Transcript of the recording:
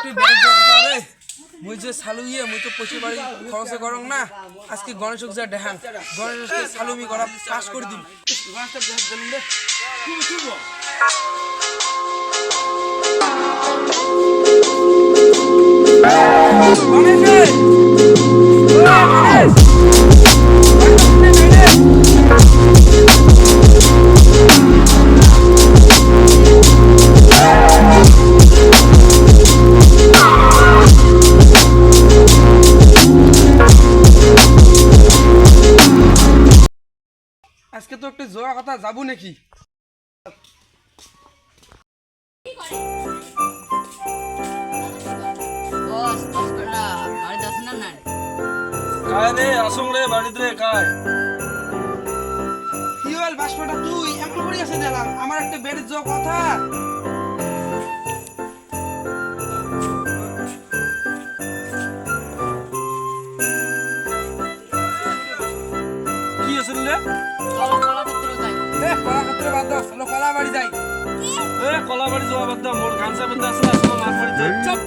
একটু বেড়ে যাওয়া কথা রে মুই যে সালু ইয়ে মুই তো পয়সা বাড়ি খরচে করং না আজকে গণেশক যা দেখান গণেশকে সালুমি করা পাস করে দিন গণেশটা দেখ দিন রে গণেশ রে গণেশ আজকে তো একটা জোয়া কথা যাবো নাকি কায় রে আসুন রে বাড়িতে রে কায় কি হল বাসপাটা তুই এমন করে আছে দিলাম আমার একটা বেড়ে যাওয়া কথা কি আসল রে কলা ক্ষেত্রে বাদ দাও চলো কলা বাড়ি যাই এ কলা বাড়ি যাওয়া বাদ দা মোর গামছা বাদ আছে আসলে মার বাড়ি যাই চুপ